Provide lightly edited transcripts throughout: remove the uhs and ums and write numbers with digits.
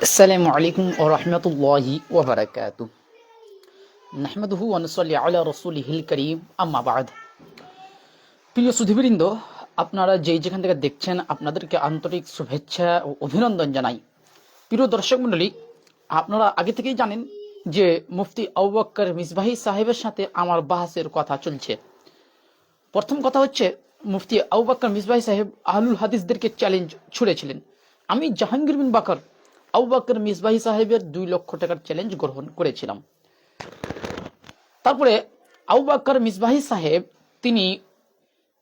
السلام عليكم ورحمة الله وبركاته نحمده ونصلي على رسوله الكريم أما بعد প্রিয় সুধীবৃন্দ, আপনারা যেখান থেকে দেখছেন আপনাদেরকে আন্তরিক শুভেচ্ছা ও অভিনন্দন জানাই। প্রিয় দর্শক মণ্ডলী, আপনারা আগে থেকেই জানেন যে মুফতি আবু বকর মিসবাহি সাহেবের সাথে আমার বাহাসের কথা চলছে। প্রথম কথা হচ্ছে, মুফতি আবু বকর মিসবাহি সাহেব আহলুল হাদিসদেরকে চ্যালেঞ্জ ছুড়েছিলেন। আমি জাহাঙ্গীর বিন বাকর আবু বকর মিসবাহি সাহেবের 2 লক্ষ টাকার চ্যালেঞ্জ গ্রহণ করেছিলাম। তারপরে আবু বকর মিসবাহি সাহেব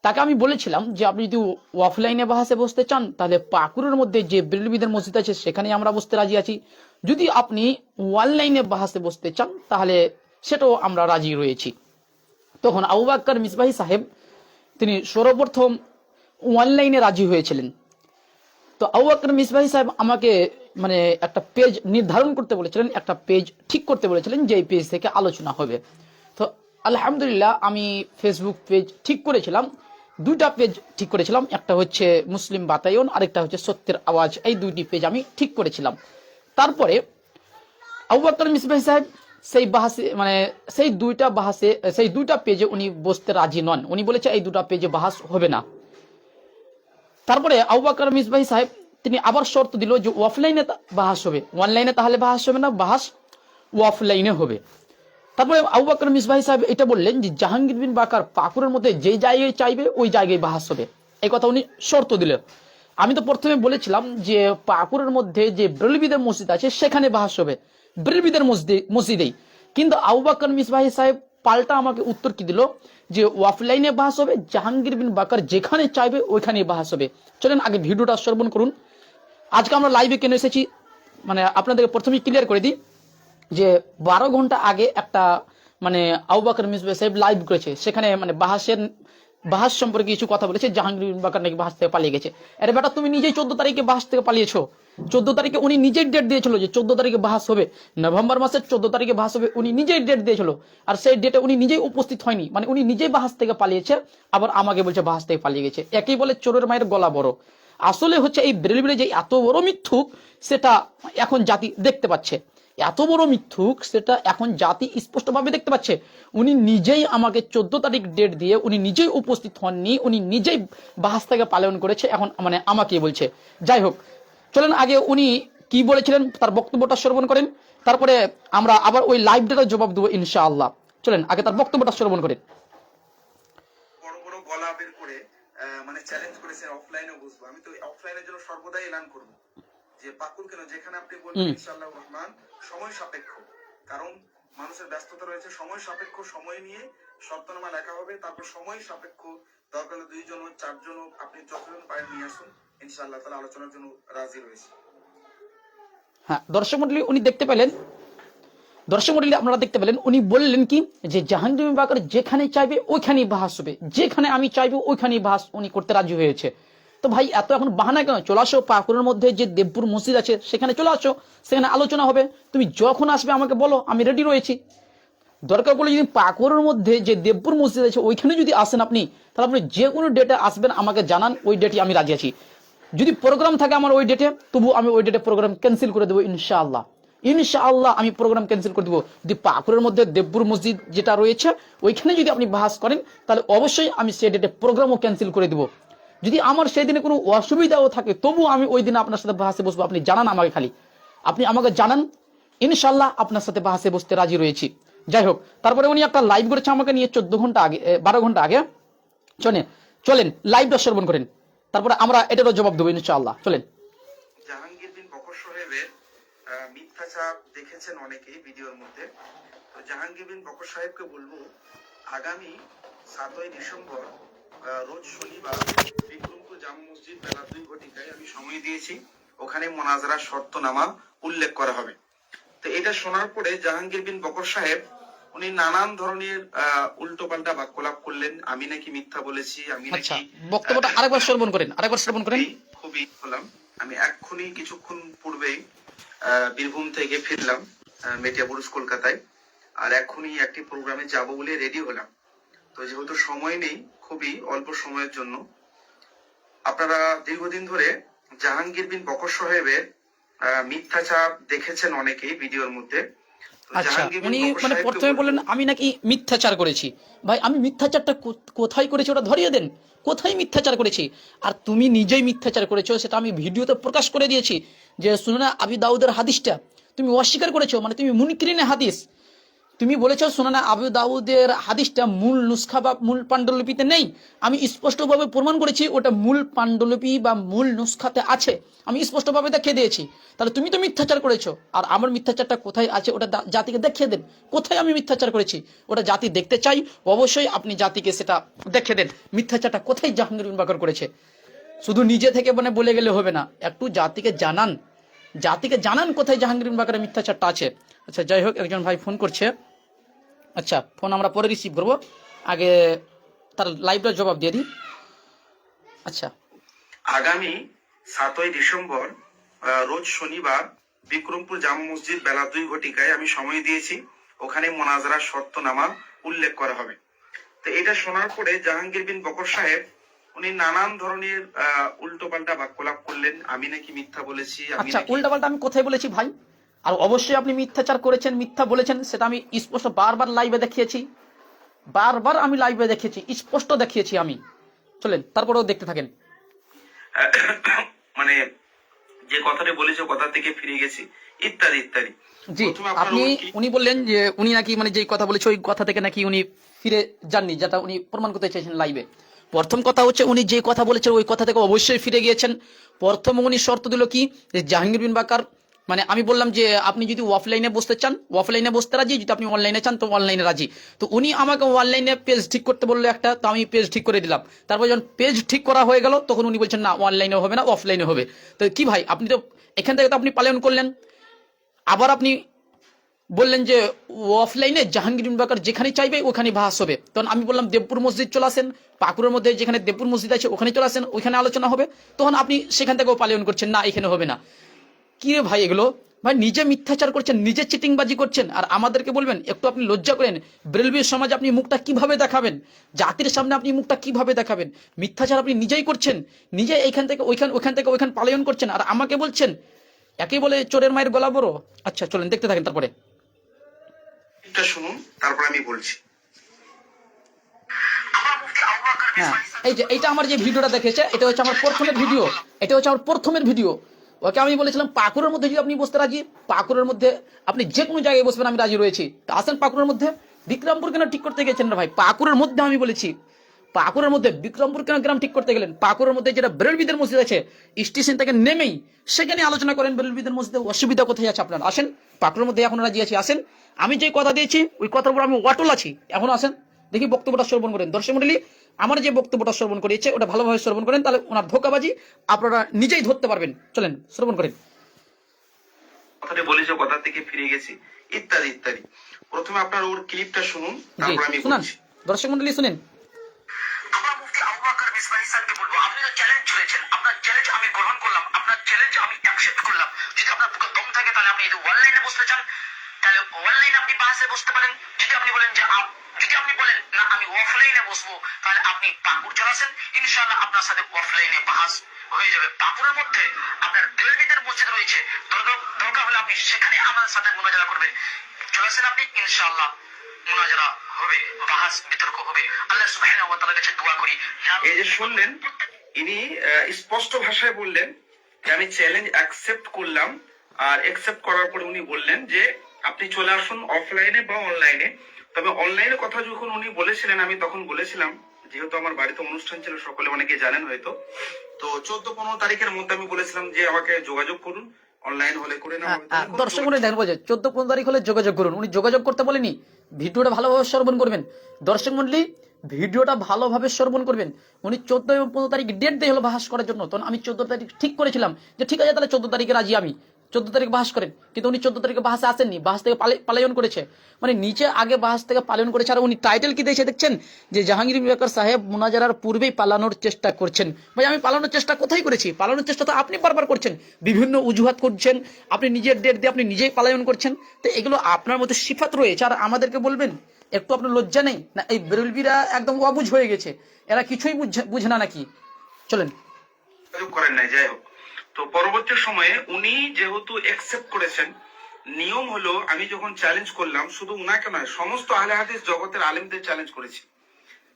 তাকে আমি বলেছিলাম যে আপনি যদি অফলাইনে বাহাসে বসতে চান তাহলে পাকুরের মধ্যে যে বেরেলবিদের মসজিদ আছে সেখানে আমরা বসতে রাজি আছি, যদি আপনি অনলাইনে বাহাসে বসতে চান তাহলে সেটাও আমরা রাজি রয়েছি। তখন আবু বকর মিসবাহি সাহেব তিনি সর্বপ্রথম অনলাইনে রাজি হয়েছিলেন। তো আবু বকর মিসবাহি সাহেব আমাকে একটা পেজ নির্ধারণ করতে বলেছিলেন, একটা পেজ ঠিক করতে বলেছিলেন যে এই পেজ থেকে আলোচনা হবে। তো আলহামদুলিল্লাহ আমি ফেসবুক পেজ ঠিক করেছিলাম, 2টা পেজ ঠিক করেছিলাম, একটা হচ্ছে মুসলিম বাতায়ন, আরেকটা হচ্ছে সত্যের আওয়াজ। এই 2টি পেজ আমি ঠিক করেছিলাম। তারপরে আবু বকর মিসবাহি সাহেব সেই 2টা পেজে উনি বসতে রাজি নন। উনি বলেছে এই 2টা পেজে বাহাস হবে না। তারপরে আবু বকর মিসবাহি সাহেব তিনি আবার শর্ত দিল যে অফলাইনে বাহাস হবে, অনলাইনে তাহলে বাহাস হবে না, বাহাস অফলাইনে হবে। তারপরে আবু বকর মিসবাহি সাহেব এটা বললেন যে জাহাঙ্গীর বিন বাকর পাকুরের মধ্যে যে জায়গায় চাইবে ওই জায়গায় বাহাস হবে, এই কথা উনি শর্ত দিলেন। আমি তো প্রথমে বলেছিলাম যে পাকুরের মধ্যে যে বেরেলবিদের মসজিদ আছে সেখানে বাহাস হবে, বেরেলবিদের মসজিদেই। কিন্তু আবু বকর মিসবাহি সাহেব পাল্টা আমাকে উত্তর কি দিল যে অফলাইনে বাহাস হবে, জাহাঙ্গীর বিন বাকর যেখানে চাইবে ওইখানে বাহাস হবে। চলেন আগে ভিডিওটা শ্রবণ করুন। আজকে আমরা লাইভে কেন এসেছি আপনাদেরকে প্রথমেই ক্লিয়ার করে দিই যে 12 ঘন্টা আগে একটা আবু বকর মিসবাহি সাহেব লাইভ করেছে, সেখানে বাহাস সম্পর্কে কিছু কথা বলেছে। জাহাঙ্গীর বিন বাকর নাকি বাহাস থেকে পালিয়ে গেছে। আরে বেটা, তুমি নিজেই 14 তারিখে বাহাস থেকে পালিয়েছো। 14 তারিখে উনি নিজেই ডেট দিয়েছিল যে 14 তারিখে বাহাস হবে, নভেম্বর মাসের 14 তারিখে বাহাস হবে, উনি নিজেই ডেট দিয়েছিল। আর সেই ডেটে উনি নিজেই উপস্থিত হয়নি, উনি নিজেই বাহাস থেকে পালিয়েছে, আবার আমাকে বলছে বাহাস থেকে পালিয়ে গেছে। একই বলে চোরের মায়ের গলা বড়। আসলে হচ্ছে এই বেরেলবিরে যে এত বড় মিথ্যুক সেটা এখন জাতি দেখতে পাচ্ছে, এত বড় মিথ্যুক সেটা এখন জাতি স্পষ্টভাবে দেখতে পাচ্ছে। উনি নিজেই আমাকে 14 তারিখ ডেট দিয়ে উনি নিজেই উপস্থিত হননি, উনি নিজেই বাহাস থেকে পালন করেছে, এখন আমাকে বলছে। যাই হোক, চলেন আগে উনি কি বলেছিলেন তার বক্তব্যটা শ্রবণ করেন, তারপরে আমরা আবার ওই লাইভটার জবাব দেবো ইনশাআল্লাহ। চলেন আগে তার বক্তব্যটা শ্রবণ করেন। বড় বড় গলা বের করে চ্যালেঞ্জ করেছেন অফলাইনে বসবো। আমি তো অফলাইনের জন্য সর্বদাই এলান করব যে পাকুল কেন, যেখানে আপনি বলবেন ইনশাআল্লাহ রহমান, সময় সাপেক্ষ, কারণ মানুষের ব্যস্ততা রয়েছে, সময় সাপেক্ষ, সময় নিয়ে শর্তনামা লেখা হবে, তারপর সময় সাপেক্ষ, দরকার হলে 2 জন হোক 4 জন হোক, আপনি যতজন পারেন নিয়ে আসুন, ইনশাআল্লাহ তাআলা আলোচনার জন্য রাজি রয়েছে। হ্যাঁ, দর্শক মণ্ডলী আপনারা দেখতে পেলেন উনি বললেন কি যে জাহাঙ্গীর বিন বাকর যেখানে চাইবে ওইখানেই বাহাস হবে, যেখানে আমি চাইবো ওইখানেই বাহাস উনি করতে রাজি হয়েছে। তো ভাই এত এখন বাহানা কেন? চলে আসো, পাকুরের মধ্যে যে দেবপুর মসজিদ আছে সেখানে চলে আসো, সেখানে আলোচনা হবে। তুমি যখন আসবে আমাকে বলো, আমি রেডি রয়েছি। দরকার পড়লে যদি পাকুরের মধ্যে যে দেবপুর মসজিদ আছে ওইখানে যদি আসেন আপনি, তাহলে আপনি যে কোনো ডেটে আসবেন, আমাকে জানান, ওই ডেটে আমি রাজি আছি। যদি প্রোগ্রাম থাকে আমার ওই ডেটে, তবু আমি ওই ডেটে প্রোগ্রাম ক্যান্সেল করে দেবো ইনশাআল্লাহ। আমি প্রোগ্রাম ক্যান্সেল করে দেবো। যদি পাকুরের মধ্যে দেবপুর মসজিদ যেটা রয়েছে ওইখানে যদি আপনি বাহাস করেন তাহলে অবশ্যই আমি সেই ডেটে প্রোগ্রামও ক্যান্সেল করে দেবো। যদি আমার সেই দিনে কোনো অসুবিধাও থাকে তবু আমি ওই দিনে আপনার সাথে বাহাসে বসবো। আপনি জানান আমাকে, খালি আপনি আমাকে জানান, ইনশাআল্লাহ আপনার সাথে বাহাসে বসতে রাজি রয়েছি। যাই হোক, তারপরে উনি একটা লাইভ করেছে আমাকে নিয়ে 12 ঘন্টা আগে। চলেন লাইভটা শ্রবণ করেন, তারপরে আমরা এটারও জবাব দেবো ইনশাআল্লাহ। চলেন। জাহাঙ্গীর বিন বকর সাহেবের মিথ্যাচার দেখেছেন অনেকেই ভিডিওর মধ্যে। তো জাহাঙ্গীর বিন বকর সাহেবকে বলবো, আগামী 7ই ডিসেম্বর রোজ শনিবার বিক্রমপুর জামা মসজিদ বেলা 2 ঘটিকায় আমি সময় দিয়েছি, ওখানে মোনাজারা শর্তনামা উল্লেখ করা হবে। তো এটা শোনার পরে জাহাঙ্গীর বিন বকর সাহেব উনি নানান ধরনের উল্টো পাল্টা বাক্যলাপ করলেন। আমি নাকি মিথ্যা বলেছি, আমি নাকি বক্তব্যটা আরেকবার শ্রবণ করেন। খুবই হলাম। আমি এক্ষুনি কিছুক্ষণ পূর্বেই বীরভূম থেকে ফিরলাম মেটিয়াবুরুজ কলকাতায়, আর এক্ষুনি একটি প্রোগ্রামে যাব বলে রেডি হলাম। তো যেহেতু সময় নেই, খুবই অল্প সময়ের জন্য, আপনারা দীর্ঘদিন ধরে জাহাঙ্গীর বিন বকর সাহেবের মিথ্যাচার দেখেছেন অনেকেই ভিডিওর মধ্যে। তো আচ্ছা, জাহাঙ্গীর বিন উনি বকর মানে সাহেবকে প্রথমে বললেন বলবো, আমি নাকি মিথ্যাচার করেছি। ভাই আমি মিথ্যাচারটা কোথায় করেছি ওটা ধরিয়ে দেন, কোথায় মিথ্যাচার করেছি। আর তুমি নিজেই মিথ্যাচার করেছো, সেটা আমি ভিডিওতে প্রকাশ করে দিয়েছি। যে সুনানে আবি দাউদের হাদিসটা তুমি অস্বীকার করেছো, মানে তুমি মুনকিরিনে হাদিস। তুমি বলেছো সুনানে আবু দাউদের হাদিসটা মূল নুসখা বা মূল পাণ্ডুলিপিতে নেই। আমি স্পষ্টভাবে প্রমাণ করেছি ওটা মূল পাণ্ডুলিপি বা মূল নুসখাতে আছে, আমি স্পষ্টভাবে দেখিয়ে দিয়েছি। তাহলে তুমি তো মিথ্যাচার করেছো, আর আমার মিথ্যাচারটা কোথায় আছে ওটা জাতিকে দেখিয়ে দেন। কোথায় আমি মিথ্যাচার করেছি ওটা জাতি দেখতে চাই, অবশ্যই আপনি জাতিকে সেটা দেখিয়ে দেন মিথ্যাচারটা কোথায় জাহাঙ্গীর বিন বাকর করেছে। শুধু নিজে থেকে মানে বলে গেলে হবে না, একটু জাতিকে জানান, জাতিকে জানান কোথায় জাহাঙ্গীর বিন বাকরের মিথ্যাচারটা আছে। আচ্ছা যাই হোক, একজন ভাই ফোন করছে। আচ্ছা ফোন আমরা পরে রিসিভ করবো, আগে তার লাইভের জবাব দিয়ে দিই। আচ্ছা আগামী 7ই ডিসেম্বর রোজ শনিবার বিক্রমপুর জামা মসজিদ বেলা 2 ঘটিকায় আমি সময় দিয়েছি, ওখানে মোনাজারার শর্তনামা উল্লেখ করা হবে। তো এটা শোনার পরে জাহাঙ্গীর বিন বকর সাহেব উনি নানান ধরনের উল্টো পাল্টা বাক্যলাপ করলেন। আমি নাকি মিথ্যা বলেছি, আমি আচ্ছা, নাকি উল্টাপাল্টা আমি কোথায় বলেছি ভাই? আর অবশ্যই আপনি মিথ্যাচার করেছেন, মিথ্যা বলেছেন, সেটা আমি স্পষ্ট বারবার লাইভে দেখিয়েছি, বারবার আমি লাইভে দেখিয়েছি, স্পষ্ট দেখিয়েছি আমি। চলেন তারপরেও দেখতে থাকেন। মানে যে কথাটা বলেছে কথা থেকে ফিরে গেছি ইত্যাদি ইত্যাদি। জি, প্রথমে আপনার আপনি ওর কি- উনি বললেন যে উনি নাকি মানে যেই কথা বলেছে ওই কথা থেকে নাকি উনি ফিরে যাননি, যেটা উনি প্রমাণ করতে চাইছেন লাইভে। প্রথম কথা হচ্ছে উনি যে কথা বলেছেন ওই কথা থেকে অবশ্যই ফিরে গিয়েছেন। প্রথম উনি শর্ত দিল কি, যে জাহাঙ্গীর বিন বাকার, মানে আমি বললাম যে আপনি যদি অফলাইনে বসতে চান অফলাইনে বসতে রাজি, যদি আপনি অনলাইনে চান তো অনলাইনে রাজি। তো উনি আমাকে অনলাইনে পেজ ঠিক করতে বললো একটা, তো আমি পেজ ঠিক করে দিলাম। তারপর যখন পেজ ঠিক করা হয়ে গেল তখন উনি বলছেন না অনলাইনে হবে না, অফলাইনে হবে। তো কি ভাই, আপনি তো এখান থেকে তো আপনি পালন করলেন, আবার আপনি বললেন যে অফলাইনে জাহাঙ্গীর বিন বাকর যেখানে চাইবে ওখানে বাহাস হবে। তখন আমি বললাম দেবপুর মসজিদ চলে আসেন, পাকুড়ের মধ্যে যেখানে দেবপুর মসজিদ আছে ওখানে চলে আসেন, ওইখানে আলোচনা হবে। তখন আপনি সেখান থেকেও পালন করছেন না এখানে হবে না। কি রে ভাই এগুলো? ভাই নিজে মিথ্যাচার করছেন, নিজে চিটিংবাজি করছেন, আর আমাদেরকে বলবেন একটু আপনি লজ্জা করেন। বেরেলভির সমাজে আপনি মুখটা কিভাবে দেখাবেন, জাতির সামনে আপনি মুখটা কিভাবে দেখাবেন? মিথ্যাচার আপনি নিজেই করছেন, নিজে এইখান থেকে ওইখান থেকে ওইখান পালন করছেন, আর আমাকে বলছেন। একেই বলে চোরের মায়ের গলা বড়। আচ্ছা চলেন দেখতে থাকেন তারপরে। এটা শুনুন, তারপর আমি বলছি। হ্যাঁ, এই যে এইটা আমার যে ভিডিওটা দেখেছে এটা হচ্ছে আমার প্রথমের ভিডিও, এটা হচ্ছে আমার প্রথমের ভিডিও। ওকে আমি বলেছিলাম পাকুড়ের মধ্যে যদি আপনি বসতে রাজি, পাকুড়ের মধ্যে আপনি যে কোনো জায়গায় বসবেন আমি রাজি রয়েছি। তা আসেন পাকুড়ের মধ্যে। বিক্রমপুর কেন ঠিক করতে গেছেন না ভাই? পাকুড়ের মধ্যে আমি বলেছি, পাকুড়ের মধ্যে বিক্রমপুর কেন গ্রাম ঠিক করতে গেলেন? পাকুড়ের মধ্যে যেটা বেরেলবিদের মসজিদ আছে স্টেশন থেকে নেমেই সেখানে আলোচনা করেন বেরেলবিদের মসজিদে, অসুবিধা কোথায় আছে আপনার? আসেন, পাকুড়ের মধ্যে এখন রাজি আছি, আসেন। আমি যে কথা দিয়েছি ওই কথার উপর আমি অটল আছি, এখন আসেন দেখি বক্তব্যটা শ্রবণ করেন। দর্শক মন্ডলী, আমার যে বক্তব্যটা শ্রবণ করিয়েছে ওটা ভালোভাবে শ্রবণ করেন, তাহলে ওনার ধোকাবাজি আপনারা নিজেই ধরতে পারবেন। চলেন শ্রবণ করেন। কথাটা বলেছে কথা থেকে ফিরে গেছি ইত্যাদি ইত্যাদি। প্রথমে আপনার ওর ক্লিপটা শুনুন, জি তারপর আমি শুনান, বলছি। দর্শক মন্ডলী শুনেন। আমরা মুফতি আবু বকর মিসবাহী স্যারকে বলবো, আপনি তো চ্যালেঞ্জ ছুড়েছেন, আপনার চ্যালেঞ্জ আমি গ্রহণ করলাম, আপনার চ্যালেঞ্জ আমি অ্যাকসেপ্ট করলাম। যদি আপনার বুকে দম থাকে তাহলে আপনি যদি অনলাইনে বসতে চান তাহলে অনলাইনে আপনি বাসে বসতে পারেন। যদি আপনি বলেন যে যদি আপনি বলেন না আমি অফলাইনে বসবো, তাহলে আপনি পাকুড় চলে আসেন, ইনশাআল্লাহ আপনার সাথে অফলাইনে বাহাস হয়ে যাবে। পাকুড়ের মধ্যে আপনার বেলবিদের মসজিদ রয়েছে, দরকার হলে আপনি সেখানে আমার সাথে মোনাজারা করবে। চলে আসেন আপনি, ইনশাআল্লাহ মোনাজারা হবে, বাহাস বিতর্ক হবে। আল্লাহ সুবহানাহু ওয়া তাআলার কাছে দোয়া করি। এই যে শুনলেন, ইনি স্পষ্ট ভাষায় বললেন যে আমি চ্যালেঞ্জ অ্যাকসেপ্ট করলাম, আর অ্যাকসেপ্ট করার পরে উনি বললেন যে আপনি চলে আসুন অফলাইনে বা অনলাইনে। তবে অনলাইনে কথা যখন উনি বলেছিলেন আমি তখন বলেছিলাম, যেহেতু আমার বাড়িতে অনুষ্ঠান ছিল, সকলে অনেকে জানেন হয়তো, তো 14-15 তারিখের মধ্যে আমি বলেছিলাম যে আমাকে যোগাযোগ করুন, অনলাইন হলে করে না হবে তাহলে দর্শক মন্ডলী দেখেন বলছে 14-15 তারিখ হলে যোগাযোগ করুন, উনি যোগাযোগ করতে বলেনি। ভিডিওটা ভালোভাবে শ্রবণ করবেন দর্শক মন্ডলী, ভিডিওটা ভালোভাবে শ্রবণ করবেন। উনি 14 এবং 15 তারিখ ডেট দিয়ে হলো বাহাস করার জন্য, তখন আমি 14 তারিখ ঠিক করেছিলাম যে ঠিক আছে তাহলে 14 তারিখে রাজি আমি, 14 তারিখ বাহাস করেন। কিন্তু উনি 14 তারিখে বাহাসে আসেননি, বাহাস থেকে পালায়ন করেছে, মানে নিচে আগে বাহাস থেকে পালায়ন করেছে। আর উনি টাইটেল কি দিয়েছে দেখছেন, যে জাহাঙ্গীর বিন বাকর সাহেব মুনাজারার পূর্বেই পালানোর চেষ্টা করছেন। ভাই আমি পালানোর চেষ্টা কোথায় করেছি? পালানোর চেষ্টা তো আপনি বারবার করছেন, বিভিন্ন অজুহাত করছেন, আপনি নিজের ডেট দিয়ে আপনি নিজেই পালায়ন করছেন। তো এগুলো আপনার মধ্যে সিফাত রয়েছে, আর আমাদেরকে বলবেন? একটু আপনার লজ্জা নেই না? এই বেরেলভিরা একদম অবুঝ হয়ে গেছে, এরা কিছুই বুঝে না নাকি? চলেন করেন নাই। যাই হোক, তো পরবর্তী সময়ে উনি যেহেতু একসেপ্ট করেছেন, নিয়ম হলো আমি যখন চ্যালেঞ্জ করলাম, শুধু উনাকে নয় সমস্ত আহলে হাদিস জগতের আলেমদের চ্যালেঞ্জ করেছি।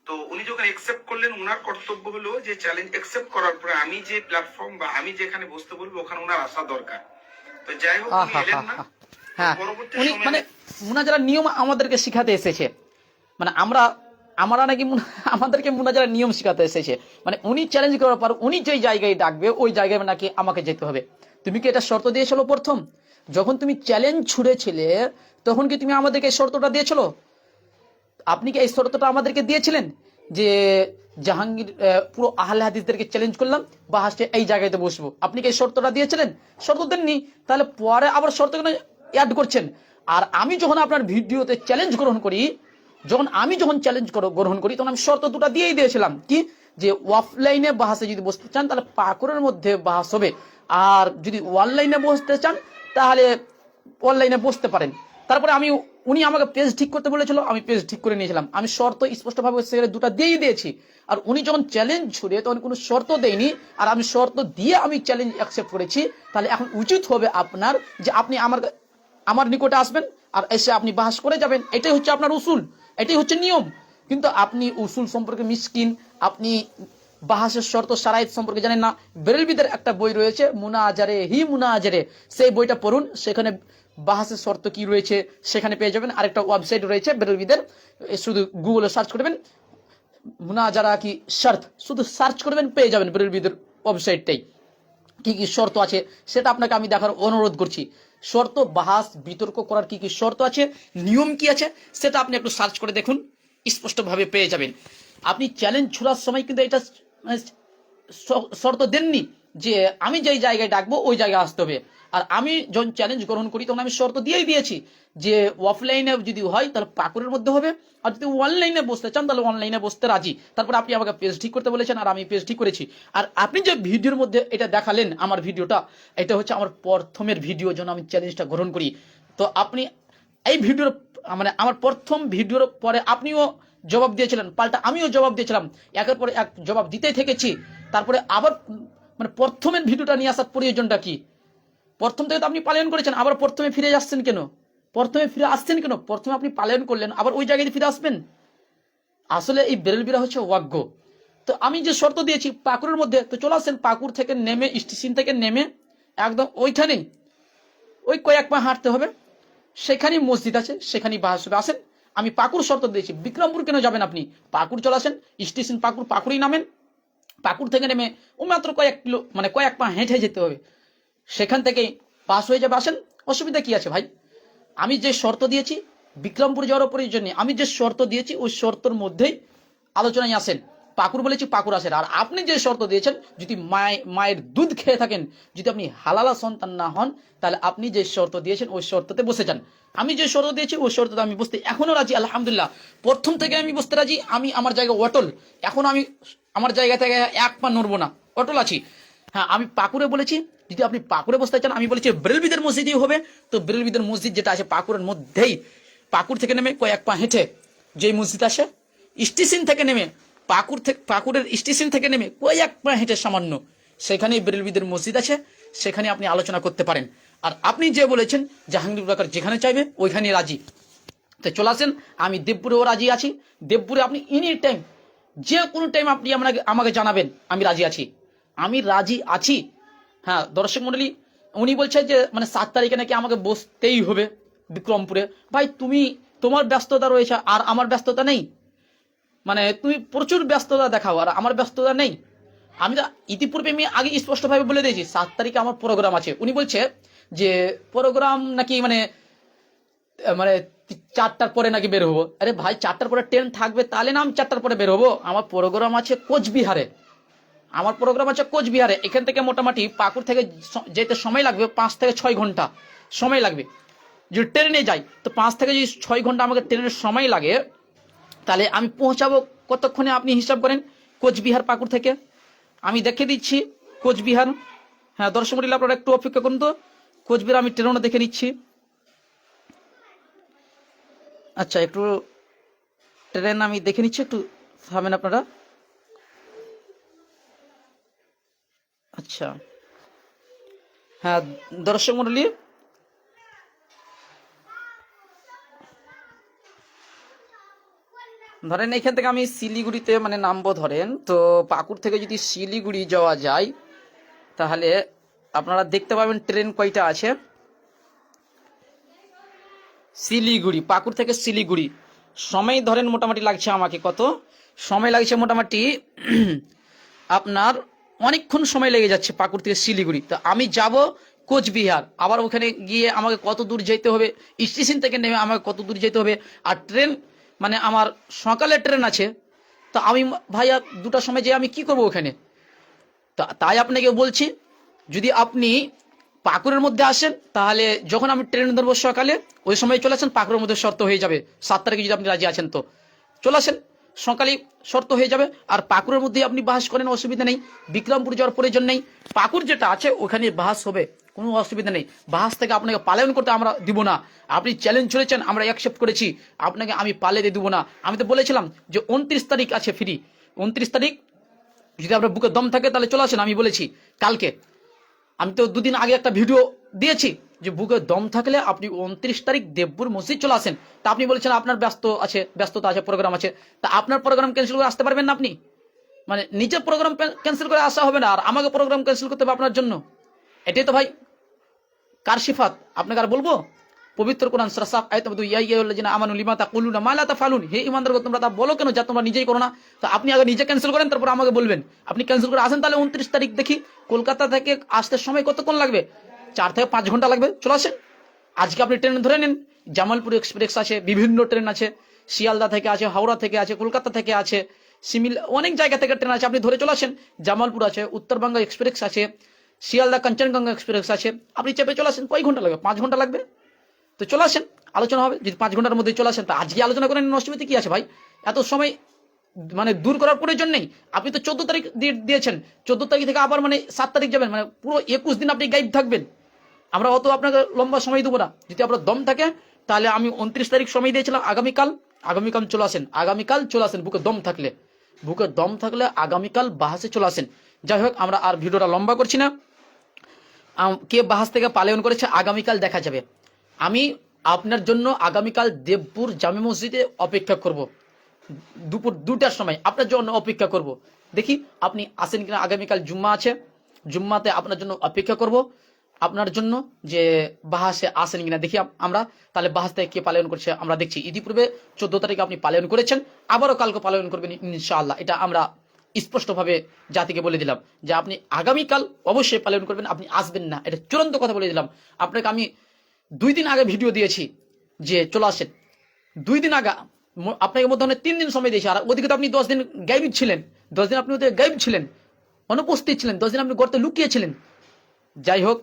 তো উনি যখন একসেপ্ট করলেন, উনার কর্তব্য হলো যে চ্যালেঞ্জ একসেপ্ট করার পরে আমি যে প্ল্যাটফর্ম বা আমি যেখানে বসতে বলবো ওখানে উনার আসা দরকার। তো যাই হোক উনি এলেন না। হ্যাঁ, পরবর্তী উনি সময়ে মানে মুনাজারার নিয়ম আমাদেরকে শিখাতে এসেছে। মানে আমরা নাকি আমাদেরকে মুনাজারার নিয়ম শিখাতে এসেছে। মানে উনি চ্যালেঞ্জ করার পর উনি যেই জায়গায় ডাকবে ওই জায়গায় নাকি আমাকে যেতে হবে। তুমি কি এটা শর্ত দিয়েছিল প্রথম যখন তুমি চ্যালেঞ্জ ছুড়েছিলে? তখন কি তুমি আমাদেরকে এই শর্তটা দিয়েছিল? আপনি কি এই শর্তটা আমাদেরকে দিয়েছিলেন যে জাহাঙ্গীর পুরো আহলে হাদিসদেরকে চ্যালেঞ্জ করলাম বা হাসতে এই জায়গাতে বসবো? আপনি কি এই শর্তটা দিয়েছিলেন? শর্ত দেননি, তাহলে পরে আবার শর্ত কেন অ্যাড করছেন? আর আমি যখন আপনার ভিডিওতে চ্যালেঞ্জ গ্রহণ করি, যখন চ্যালেঞ্জ গ্রহণ করি তখন আমি শর্ত দুটা দিয়েই দিয়েছিলাম কি, যে অফলাইনে বাহাসে যদি বসতে চান তাহলে পাকুরের মধ্যে বাহাস হবে, আর যদি অনলাইনে বসতে চান তাহলে অনলাইনে বসতে পারেন। তারপরে উনি আমাকে পেজ ঠিক করতে বলেছিল, আমি পেজ ঠিক করে নিয়েছিলাম। আমি শর্ত স্পষ্টভাবে সেখানে দুটা দিয়েই দিয়েছি। আর উনি যখন চ্যালেঞ্জ ছুড়ে তখন কোনো শর্ত দেয়নি, আর আমি শর্ত দিয়ে আমি চ্যালেঞ্জ অ্যাকসেপ্ট করেছি। তাহলে এখন উচিত হবে আপনার যে আপনি আমার নিকটে আসবেন আর এসে আপনি বাহাস করে যাবেন। এটাই হচ্ছে আপনার উসুল, এটাই হচ্ছে নিয়ম। কিন্তু আপনি উসুল সম্পর্কে মিসকিন, আপনি বাহাসের শর্ত শারাইত সম্পর্কে জানেন না। বেরেলবিদের একটা বই রয়েছে মুনাজারে, সেই বইটা পড়ুন, সেখানে বাহাসের শর্ত কি রয়েছে সেখানে পেয়ে যাবেন। আরেকটা ওয়েবসাইট রয়েছে বেরেলবিদের, শুধু গুগলে সার্চ করবেন মুনাজারা কি শর্ত, শুধু সার্চ করবেন পেয়ে যাবেন বেরেলবিদের ওয়েবসাইটটাই। কি কি শর্ত আছে সেটা আপনাকে আমি দেখার অনুরোধ করছি। শর্ত বাহাস বিতর্ক করার কি কি শর্ত আছে, নিয়ম কি আছে, সেটা আপনি একটু সার্চ করে দেখুন, স্পষ্টভাবে পেয়ে যাবেন। আপনি চ্যালেঞ্জ ছোড়ার সময় কিন্তু এটা মানে শর্ত দেননি যে আমি যেই জায়গায় ডাকবো ওই জায়গায় আসতে হবে। আর আমি যখন চ্যালেঞ্জ গ্রহণ করি তখন আমি শর্ত দিয়েই দিয়েছি যে অফলাইনে যদি হয় তাহলে পাকুরের মধ্যে হবে, আর যদি অনলাইনে বসতে চান তাহলে অনলাইনে বসতে রাজি। তারপর আপনি আমাকে পেজ ঠিক করতে বলেছেন আর আমি পেজ ঠিক করেছি। আর আপনি যে ভিডিওর মধ্যে এটা দেখালেন, আমার ভিডিওটা, এটা হচ্ছে আমার প্রথমের ভিডিও যখন আমি চ্যালেঞ্জটা গ্রহণ করি। তো আপনি এই ভিডিওর মানে আমার প্রথম ভিডিওর পরে আপনিও জবাব দিয়েছিলেন, পাল্টা আমিও জবাব দিয়েছিলাম, একের পরে এক জবাব দিতেই থেকেছি। তারপরে আবার মানে প্রথমের ভিডিওটা নিয়ে আসার প্রয়োজনটা কি? প্রথম থেকে তো আপনি পালন করেছেন, আবার প্রথমে ফিরে আসছেন কেন? প্রথমে আপনি পালন করলেন, আবার ওই জায়গায় ফিরে আসবেন? আসলে এই বেরেলবিরা হচ্ছে অজ্ঞ। তো আমি যে শর্ত দিয়েছি পাকুরের মধ্যে, তো চলে আসেন পাকুর থেকে নেমে, স্টেশন থেকে নেমে একদম ওইখানেই ওই কয়েক পা হাঁটতে হবে, সেখানেই মসজিদ আছে, সেখানেই বাস হবে। আসেন, আমি পাকুর শর্ত দিয়েছি। বিক্রমপুর কেন যাবেন আপনি? পাকুর চলে আসেন, স্টেশন পাকুরই নামেন। পাকুর থেকে নেমে ও মাত্র কয়েক পা হেঁটে যেতে হবে, সেখান থেকেই পাস হয়ে যাবে। আসেন, অসুবিধা কি আছে ভাই? আমি যে শর্ত দিয়েছি বিক্রমপুর যাওয়ার প্রয়োজন নেই, আমি যে শর্ত দিয়েছি ওই শর্তের মধ্যেই আলোচনায় আসেন। পাকুর বলেছি পাকুর আসেন। আর আপনি যে শর্ত দিয়েছেন, যদি মায়ের দুধ খেয়ে থাকেন, যদি আপনি হালালা সন্তান না হন, তাহলে আপনি যে শর্ত দিয়েছেন ওই শর্ততে বসে যান। আমি যে শর্ত দিয়েছি ওই শর্ততে আমি বসতে এখনো রাজি, আলহামদুলিল্লাহ। প্রথম থেকে আমি বসতে রাজি, আমি আমার জায়গায় অটল। এখন আমি আমার জায়গা থেকে এক পা নড়বো না, অটল আছি। হ্যাঁ, আমি পাকুড়ে বলেছি যদি আপনি পাকুড়ে বসতে চান, আমি বলেছি বেরেলবিদের মসজিদই হবে। তো বেরেলবিদের মসজিদ যেটা আছে পাকুড়ের মধ্যেই, পাকুড় থেকে নেমে কয়েক পা হেঁটে যেই মসজিদ আসে, স্টেশন থেকে নেমে পাকুড়ের স্টেশন থেকে নেমে কয়েক পা হেঁটে সামান্য সেখানেই বেরেলবিদের মসজিদ আছে, সেখানে আপনি আলোচনা করতে পারেন। আর আপনি যে বলেছেন জাহাঙ্গীর বাকার যেখানে চাইবে ওইখানে রাজি, তো চলে আসেন। আমি দেবপুরেও রাজি আছি। দেবপুরে আপনি এনি টাইম, যে কোনো টাইম আপনি আমাকে জানাবেন, আমি রাজি আছি। হ্যাঁ দর্শক মন্ডলী, উনি বলছে যে মানে 7 তারিখে নাকি আমাকে বসতেই হবে বিক্রমপুরে। ভাই তোমার ব্যস্ততা রয়েছে আর আমার ব্যস্ততা নেই, মানে তুমি প্রচুর ব্যস্ততা দেখাও আর আমার ব্যস্ততা নেই। আমি তো ইতিপূর্বে আমি আগে স্পষ্টভাবে বলে দিয়েছি 7 তারিখে আমার প্রোগ্রাম আছে। উনি বলছে যে প্রোগ্রাম নাকি মানে মানে 4টার পরে নাকি বের হবো। আরে ভাই 4টার পরে ট্রেন থাকবে তাহলে না আমি 4টার পরে বের হবো? আমার প্রোগ্রাম আছে কোচবিহারে। এখান থেকে মোটামুটি পাকুড় থেকে যেতে সময় লাগবে 5 থেকে 6 ঘন্টা সময় লাগবে। যদি ট্রেনে যাই তো 5 থেকে যদি 6 ঘন্টা আমাকে ট্রেনের সময় লাগে, তাহলে আমি পৌঁছাবো কতক্ষণে আপনি হিসাব করেন? কোচবিহার পাকুড় থেকে আমি দেখে দিচ্ছি কোচবিহার। হ্যাঁ দর্শক মন্ডলী, আপনারা একটু অপেক্ষা করুন তো, কোচবিহার আমি ট্রেনে দেখে নিচ্ছি। আচ্ছা, একটু ট্রেন আমি দেখে নিচ্ছি, একটু থামেন আপনারা। আচ্ছা, হ্যাঁ দর্শক মন্ডলী, ধরেন এখান থেকে আমি শিলিগুড়িতে মানে নামবো, ধরেন তো পাকুড় থেকে যদি শিলিগুড়ি যাওয়া যায় তাহলে আপনারা দেখতে পাবেন ট্রেন কয়টা আছে। শিলিগুড়ি, পাকুড় থেকে শিলিগুড়ি সময় ধরেন মোটামুটি লাগছে আমাকে, কত সময় লাগছে মোটামুটি আপনার অনেকক্ষণ সময় লেগে যাচ্ছে পাকুড় থেকে শিলিগুড়ি। তো আমি যাব কোচবিহার, আবার ওখানে গিয়ে আমাকে কত দূর যেতে হবে, স্টেশন থেকে নেমে আমাকে কত দূর যেতে হবে। আর ট্রেন মানে আমার সকালে ট্রেন আছে, তো আমি ভাইয়া 2টার সময় যে আমি কি করব ওখানে। তাই আপনাকে বলছি, যদি আপনি পাকুড়ের মধ্যে আসেন তাহলে যখন আমি ট্রেন ধরবো সকালে ওই সময় চলে আসেন, পাকুড়ের মধ্যে শর্ত হয়ে যাবে 7 তারিখে যদি আপনি রাজি আছেন তো চলে আসেন, সকালে শর্ত হয়ে যাবে। আর পাকুড়ের মধ্যে আপনি বাস করেন, অসুবিধা নেই, বিক্রমপুর যাওয়ার প্রয়োজন নেই, পাকুড় যেটা আছে ওখানে বাস হবে, কোনো অসুবিধা নেই। বাস থেকে আপনাকে পালায়ন করতে আমরা দিব না, আপনি চ্যালেঞ্জ ছড়েছেন আমরা অ্যাকসেপ্ট করেছি, আপনাকে আমি পালিয়ে দিব না। আমি তো বলেছিলাম যে 29 তারিখ আছে ফ্রি, 29 তারিখ যদি আপনার বুকে দম থাকে তাহলে চলে আসেন। আমি বলেছি কালকে, আমি তো 2 দিন আগে একটা ভিডিও দিয়েছি যে বুকে দম থাকলে আপনি 29 তারিখ দেবপুর মসজিদ চলে আসেন। তা আপনি বলেছেন আপনার ব্যস্ততা আছে, প্রোগ্রাম আছে, তা আপনার প্রোগ্রাম ক্যান্সেল করে আসতে পারবেন না আপনি? মানে নিজের প্রোগ্রাম ক্যান্সেল করে আসা হবে না আর আমাকে প্রোগ্রাম ক্যান্সেল করতে হবে আপনার জন্য? এটাই তো ভাই কার সিফাত, আপনাকে আর বলবো? পবিত্র কোরআন সূরা সাফ আয়াত নম্বর 2, ইয়া আইয়ুহাল্লাযিনা আমানু লিমা তাকুলুনা মা লা তাফআলুন, হে ঈমানদারগণ তোমরা তা বলো কেন যা তোমরা নিজেই করো না। তো আপনি আগে নিজে ক্যান্সেল করেন, তারপর আমাকে বলবেন। আপনি ক্যান্সেল করে আসেন তাহলে 29 তারিখ, দেখি কলকাতা থেকে আসতে সময় কতক্ষণ লাগবে, 4 থেকে 5 ঘন্টা লাগবে, চলে আসেন। আজকে আপনি ট্রেন ধরে নিন, জামালপুর এক্সপ্রেস আছে, বিভিন্ন ট্রেন আছে, শিয়ালদা থেকে আছে, হাওড়া থেকে আছে, কলকাতা থেকে আছে, অনেক জায়গা থেকে ট্রেন আছে, আপনি ধরে চলে আসেন। জামালপুর আছে, উত্তরবঙ্গ এক্সপ্রেস আছে, শিয়ালদা কাঞ্চনগঙ্গা এক্সপ্রেস আছে, আপনি চেপে চলে আসেন। কয় ঘন্টা লাগবে? 5 ঘন্টা লাগবে। তো চলে আসেন, আলোচনা হবে। যদি 5 ঘন্টার মধ্যে চলে আসেন তা আজকে আলোচনা করেন, অসুবিধা কি আছে ভাই? এত সময় মানে দূর করার প্রয়োজন নেই। আপনি তো 14 তারিখ দিয়েছেন, 14 তারিখ থেকে আবার মানে 7 তারিখ যাবেন, মানে পুরো 21 দিন আপনি গাইব থাকবেন। আমরা অত আপনাকে লম্বা সময় দেবো না। যদি আপনার দম থাকে তাহলে আমি 29 তারিখ সময় দিয়েছিলাম, আগামীকাল চলে আসেন, আগামীকাল চলে আসেন। বুকে দম থাকলে আগামীকাল বাহাসে চলে আসেন। যাই হোক, আমরা আর ভিডিওটা লম্বা করছি না। কে বাহাস থেকে পালায়ন করেছে আগামীকাল দেখা যাবে। আমি আপনার জন্য আগামীকাল দেবপুর জামে মসজিদে অপেক্ষা করব, দুপুর 2টার সময় আপনার জন্য অপেক্ষা করব। দেখি আপনি আসেন কিনা। আগামীকাল জুম্মা আছে, জুম্মাতে আপনার জন্য অপেক্ষা করব, আপনার জন্য যে বাহাসে আসেন কিনা দেখি আমরা। তাহলে বাহাস থেকে কে পালন করছে আমরা দেখছি। ইতিপূর্বে 14 তারিখে আপনি পালন করেছেন, আবারও কালকে পালন করবেন ইনশাআল্লাহ। এটা আমরা স্পষ্টভাবে জাতিকে বলে দিলাম যে আপনি আগামীকাল অবশ্যই পালন করবেন, আপনি আসবেন না, এটা চূড়ান্ত কথা বলে দিলাম আপনাকে। আমি 2 দিন আগে ভিডিও দিয়েছি যে চলে আসেন, 2 দিন আগে আপনাকে মধ্যে 3 দিন সময় দিয়েছি। আর ওদিকে তো আপনি 10 দিন গায়েব ছিলেন, 10 দিন আপনি ওদের গায়েব ছিলেন, অনুপস্থিত ছিলেন, 10 দিন আপনি গর্তে লুকিয়েছিলেন। যাই হোক,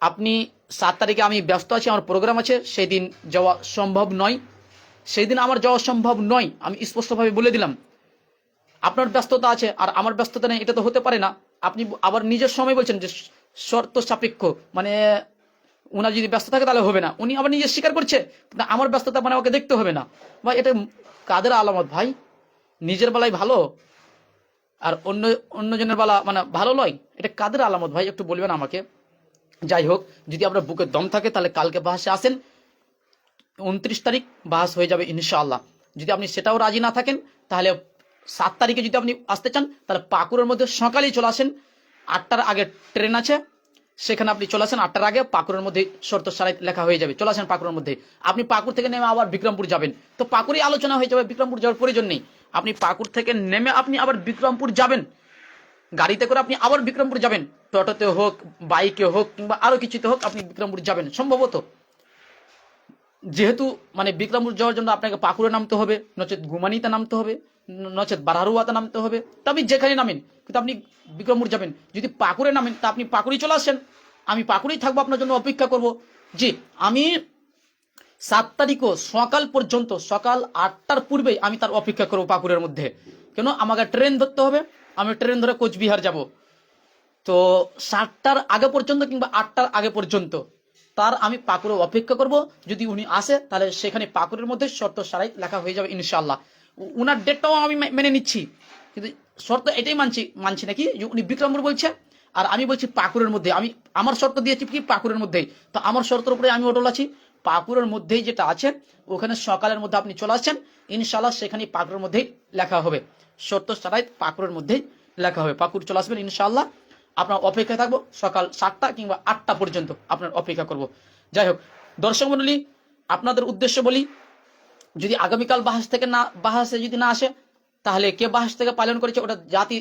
আপনি 7 তারিখে আমি ব্যস্ত আছি, আমার প্রোগ্রাম আছে, সেই দিন যাওয়া সম্ভব নয়, আমি স্পষ্টভাবে বলে দিলাম। আপনার ব্যস্ততা আছে আর আমার ব্যস্ততা নেই, এটা তো হতে পারে না। আপনি আবার নিজের সময় বলছেন যে শর্ত সাপেক্ষ, মানে উনার যদি ব্যস্ত থাকে তাহলে হবে না, উনি আবার নিজে স্বীকার করছে না আমার ব্যস্ততা মানে ওকে দেখতে হবে না। ভাই এটা কাদের আলামত ভাই? নিজের বেলায় ভালো আর অন্যজনের বেলা মানে ভালো নয়, এটা কাদের আলামত ভাই? একটু বলবেন আমাকে। যাই হোক, যদি আপনার বুকে দম থাকে তাহলে কালকে বাসে আসেন, 29 তারিখ বাস হয়ে যাবে ইনশাআল্লাহ। যদি আপনি সেটাও রাজি না থাকেন তাহলে 7 তারিখে যদি আপনি আসতে চান তাহলে পাকুড়ের মধ্যে সকালেই চলে আসেন, 8টার আগে ট্রেন আছে, সেখানে আপনি চলে আসেন 8টার আগে। পাকুড়ের মধ্যে শর্ত সারাই লেখা হয়ে যাবে, চলে আসেন পাকুড়ের মধ্যে। আপনি পাকুড় থেকে নেমে আবার বিক্রমপুর যাবেন, তো পাকুড়ে আলোচনা হয়ে যাবে, বিক্রমপুর যাওয়ার প্রয়োজন নেই। আপনি পাকুড় থেকে নেমে আপনি আবার বিক্রমপুর যাবেন, গাড়িতে করে আপনি আবার বিক্রমপুর যাবেন, টোটোতে হোক, বাইকে হোক, কিংবা আরো কিছুতে হোক আপনি বিক্রমপুর যাবেন সম্ভবত। যেহেতু মানে বিক্রমপুর যাওয়ার জন্য আপনাকে পাকুড়ে নামতে হবে, নচেত গুমানিতে নামতে হবে, নচেত বারহারুয়াতে নামতে হবে। তো আপনি যেখানে নামেন, কিন্তু আপনি বিক্রমপুর যাবেন। যদি পাকুড়ে নামেন তা আপনি পাকুড়ি চলে আসেন, আমি পাকুড়েই থাকবো, আপনার জন্য অপেক্ষা করব। জি, আমি 7 তারিখও সকাল পর্যন্ত, সকাল 8টার পূর্বেই আমি তার অপেক্ষা করবো পাকুড়ের মধ্যে। কেন? আমাকে ট্রেন ধরতে হবে, আমি ট্রেন ধরে কোচবিহার যাব। তো 7টার আগে পর্যন্ত কিংবা 8টার আগে পর্যন্ত তার আমি পাকুড়ে অপেক্ষা করব। যদি উনি আসে তাহলে সেখানে পাকুড়ের মধ্যে শর্ত সারাই লেখা হয়ে যাবে ইনশাআল্লাহ। উনার ডেটটাও আমি মেনে নিচ্ছি, কিন্তু শর্ত এটাই মানছি নাকি যে উনি বিক্রমপুর বলছে আর আমি বলছি পাকুড়ের মধ্যে, আমি আমার শর্ত দিয়েছি কি পাকুড়ের মধ্যেই, তো আমার শর্তের উপরে আমি অটল আছি। পাকুড়ের মধ্যেই যেটা আছে ওখানে সকালের মধ্যে আপনি চলে আসছেন, ইনশাল্লাহ সেখানে পাকুড়ের মধ্যেই লেখা হবে, শর্ত ছাড়াই পাকুড়ের মধ্যেই লেখা হবে। পাকুড় চলে আসবেন ইনশাল্লাহ, আপনার অপেক্ষায় থাকবো সকাল 7টা কিংবা 8টা পর্যন্ত আপনার অপেক্ষা করব। যাই হোক দর্শক মণ্ডলী, আপনাদের উদ্দেশ্য বলি, যদি আগামীকাল বাহাসে যদি না আসে, তাহলে কে বাহাস থেকে পালন করেছে ওটা জাতি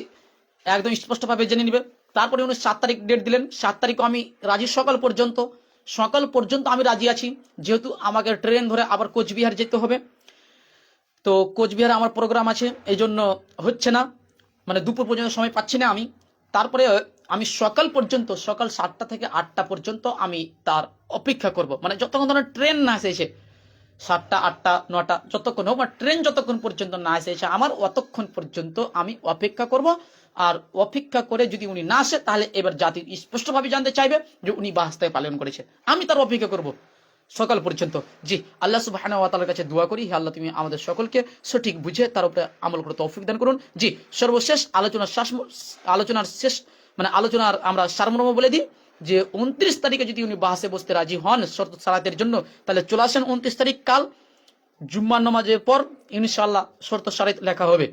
একদম স্পষ্টভাবে জেনে নিবে। তারপরে উনি 7 তারিখ ডেট দিলেন, 7 তারিখও আমি রাজি, সকাল পর্যন্ত আমি রাজি আছি, যেহেতু আমাকে ট্রেন ধরে আবার কোচবিহার যেতে হবে। তো কোচবিহারে আমার প্রোগ্রাম আছে, এই জন্য হচ্ছে না, মানে দুপুর পর্যন্ত সময় পাচ্ছি না আমি। তারপরে আমি সকাল 7টা থেকে 8টা পর্যন্ত আমি তার অপেক্ষা করব, মানে যতক্ষণ ধরনের ট্রেন না এসেছে, 7টা 8টা 9টা যতক্ষণ হোক, বা ট্রেন যতক্ষণ পর্যন্ত না এসেছে আমার, অতক্ষণ পর্যন্ত আমি অপেক্ষা করব। আর অপেক্ষা করে যদি উনি না আসে, তাহলে এবার জাতি স্পষ্টভাবে জানতে চাইবে যে উনি বাহাস্তায় পালন করেছে, আমি তার অপেক্ষা করব সকাল পর্যন্ত। জি, আল্লাহ সুবহানাহু ওয়া তাআলার কাছে দোয়া করি, হে আল্লাহ তুমি আমাদের সকলকে সঠিক বুঝে তার উপরে আমল করে তৌফিক দান করুন। জি, সর্বশেষ আলোচনার আমরা সারমর্ম বলে দিই যে 29 তারিখে যদি উনি বাহাসে বসতে রাজি হন শর্ত সালাতের জন্য, তাহলে চলে আসেন 29 তারিখ কাল জুম্মার নামাজের পর, ইনশাআল্লাহ শর্ত সালাত লেখা হবে।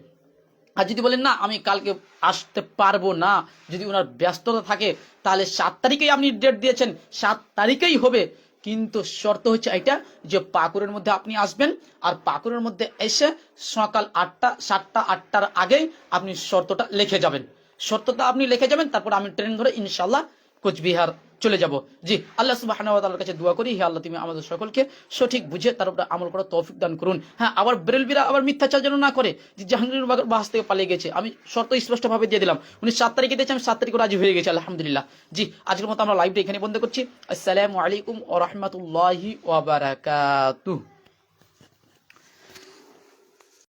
আর যদি বলেন না আমি কালকে আসতে পারবো না, যদি ওনার ব্যস্ততা থাকে, তাহলে 7 তারিখেই আপনি ডেট দিয়েছেন, 7 তারিখেই হবে, কিন্তু শর্ত হচ্ছে এটা যে পাকুড়ের মধ্যে আপনি আসবেন, আর পাকুড়ের মধ্যে এসে সকাল 7টা 8টার আগেই আপনি শর্তটা লিখে যাবেন, তারপর আমি ট্রেন ধরে ইনশাআল্লাহ কোচবিহার চলে যাব। জি, আল্লাহ সুবহানাহু ওয়া তাআলার কাছে দোয়া করি, হে আল্লাহ তুমি আমাদের সকলকে সঠিক বুঝে তার উপরে আমল করার তৌফিক দান করুন। হ্যাঁ, আবার বেরেলবিরা আবার মিথ্যাচার যেন না করে যে জাহাঙ্গীর বাস থেকে পালিয়ে গেছে, আমি শর্ত স্পষ্টভাবে দিয়ে দিলাম, উনি 7 তারিখে দিয়েছে, আমি 7 তারিখে রাজি হয়ে গেছি আলহামদুলিল্লাহ। জি, আজকের মতো আমরা লাইভটা এখানে বন্ধ করছি। আসসালামু আলাইকুম ওয়া রাহমাতুল্লাহি ওয়া বারাকাতুহু।